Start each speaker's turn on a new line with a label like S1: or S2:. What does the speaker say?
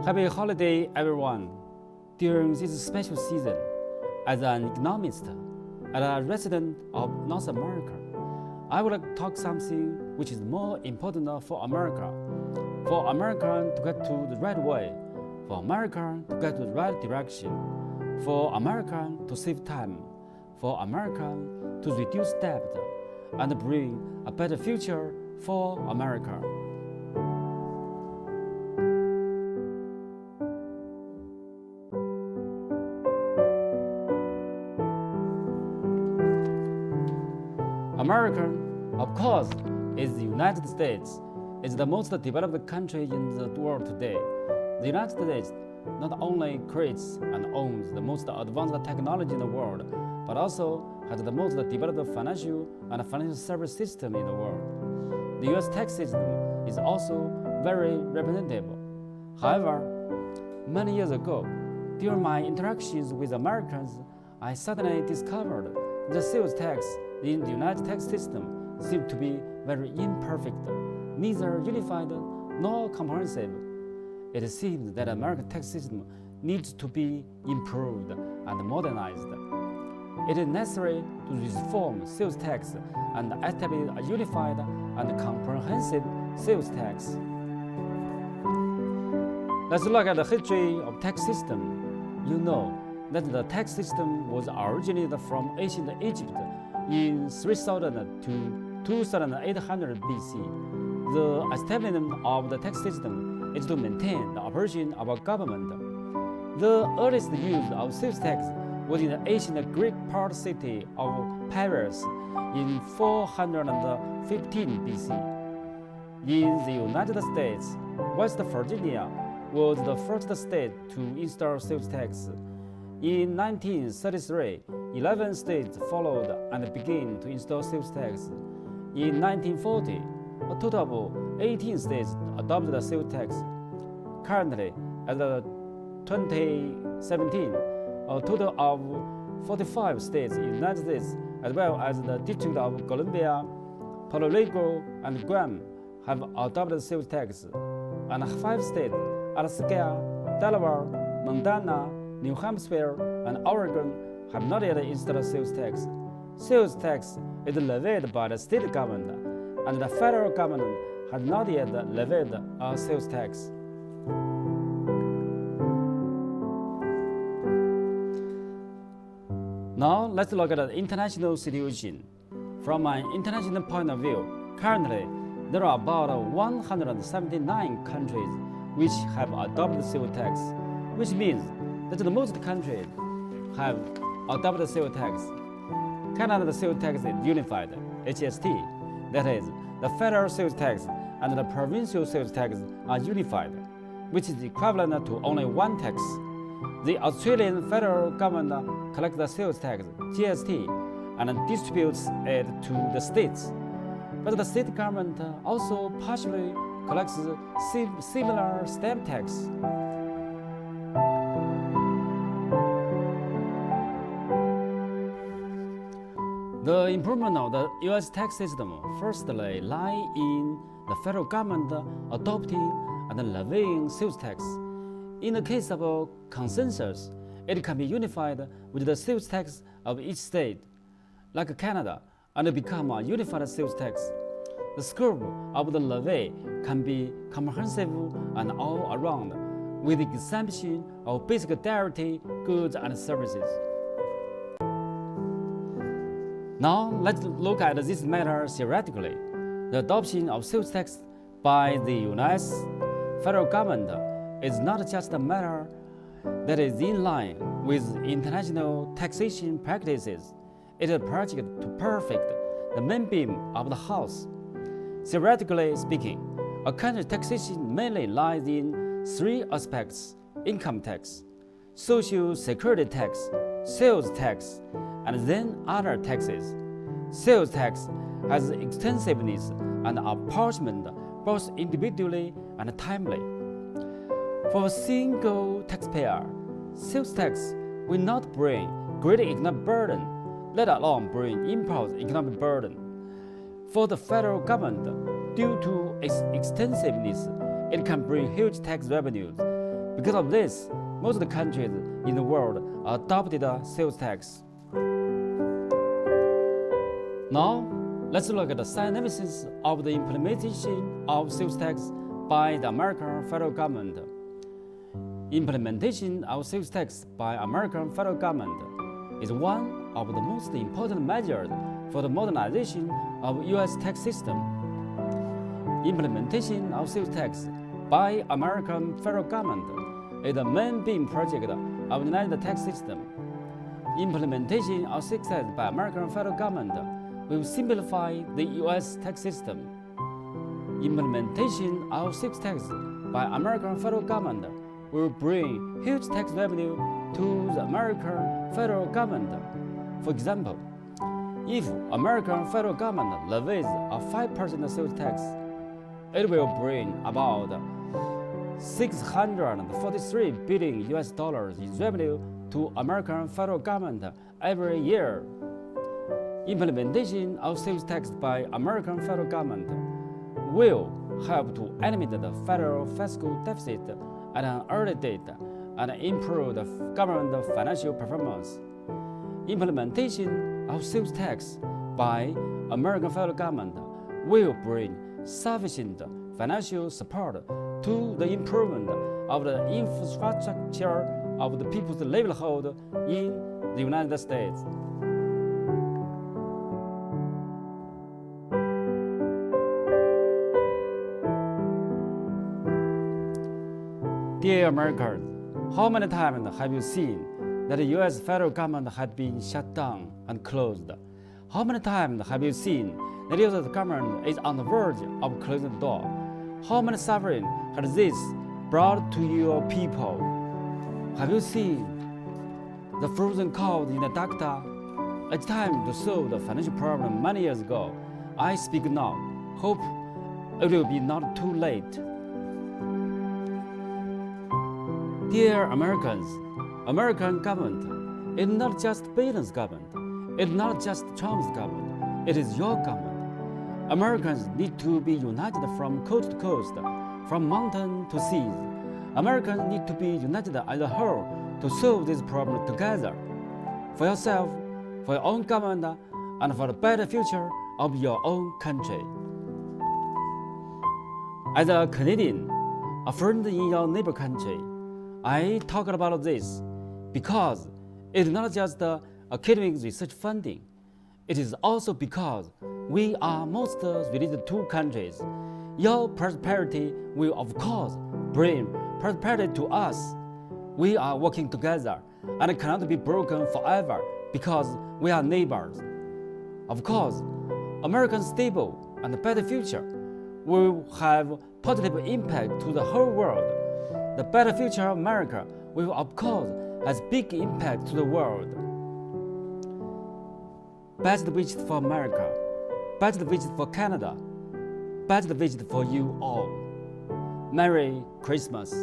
S1: Happy holiday, everyone. During this special season, as an economist and a resident of North America, I would like to talk something which is more important for America. For America to get to the right way, for America to get to the right direction, for America to save time, for America to reduce debt, and bring a better future for America. America, of course, is the United States. It's the most developed country in the world today. The United States not only creates and owns the most advanced technology in the world, but also has the most developed financial and financial service system in the world. The US tax system is also very representative. However, many years ago, during my interactions with Americans, I suddenly discovered the sales tax in the United tax system seemed to be very imperfect, neither unified nor comprehensive. It seems that American tax system needs to be improved and modernized. It is necessary to reform sales tax and establish a unified and comprehensive sales tax. Let's look at the history of tax system. You know that the tax system was originated from ancient Egypt in 3000 to 2800 BC. The establishment of the tax system is to maintain the operation of a government. The earliest use of sales tax was in the ancient Greek port city of Paris in 415 BC. In the United States, West Virginia was the first state to install sales tax. In 1933, 11 states followed and began to install sales tax. In 1940, a total of 18 states adopted the sales tax. Currently, as of 2017, a total of 45 states in the United States, as well as the District of Columbia, Puerto Rico, and Guam, have adopted sales tax, and 5 states, Alaska, Delaware, Montana, New Hampshire, and Oregon, have not yet installed sales tax. Sales tax is levied by the state government, and the federal government has not yet levied a sales tax. Now, let's look at the international situation. From an international point of view, currently, there are about 179 countries which have adopted sales tax, which means that the most countries have adopted sales tax. Canada's sales tax is unified, HST, that is, the federal sales tax and the provincial sales tax are unified, which is equivalent to only one tax. The Australian federal government collects the sales tax, GST, and distributes it to the states. But the state government also partially collects similar stamp tax. The improvement of the U.S. tax system firstly lies in the federal government adopting and levying sales tax. In the case of a consensus, it can be unified with the sales tax of each state, like Canada, and become a unified sales tax. The scope of the levy can be comprehensive and all around, with the exemption of basic dairy goods and services. Now, let's look at this matter theoretically. The adoption of sales tax by the U.S. federal government is not just a matter that is in line with international taxation practices. It is a project to perfect the main beam of the house. Theoretically speaking, a country's taxation mainly lies in 3 aspects: income tax, social security tax, sales tax, and then other taxes. Sales tax has extensiveness and apportionment both individually and timely. For a single taxpayer, sales tax will not bring great economic burden, let alone bring imposed economic burden. For the federal government, due to its extensiveness, it can bring huge tax revenues. Because of this, most of the countries in the world adopted a sales tax. Now, let's look at the significance of the implementation of sales tax by the American federal government. Implementation of sales tax by American federal government is one of the most important measures for the modernization of U.S. tax system. Implementation of sales tax by American federal government is the main beam project of the United tax system. Implementation of sales tax by American federal government will simplify the U.S. tax system. Implementation of sales tax by American federal government will bring huge tax revenue to the American federal government. For example, if American federal government levies a 5% sales tax, it will bring about $643 billion in revenue to American federal government every year. Implementation of sales tax by American federal government will help to eliminate the federal fiscal deficit at an early date and improve the government financial performance. Implementation of sales tax by American federal government will bring sufficient financial support to the improvement of the infrastructure of the people's livelihood in the United States. Dear Americans, how many times have you seen that the U.S. federal government has been shut down and closed? How many times have you seen that the U.S. government is on the verge of closing the door? How many suffering has this brought to your people? Have you seen the frozen cold in the doctor? It's time to solve the financial problem many years ago. I speak now. Hope it will be not too late. Dear Americans, American government is not just Biden's government. It's not just Trump's government. It is your government. Americans need to be united from coast to coast, from mountain to seas. Americans need to be united as a whole to solve this problem together. For yourself, for your own government, and for the better future of your own country. As a Canadian, a friend in your neighbor country, I talk about this because it is not just academic research funding. It is also because we are most related to countries. Your prosperity will, of course, bring prosperity to us. We are working together and cannot be broken forever because we are neighbors. Of course, America's stable and better future will have positive impact to the whole world. The better future of America will, of course, has big impact to the world. Best wishes for America, best wishes for Canada, best wishes for you all. Merry Christmas.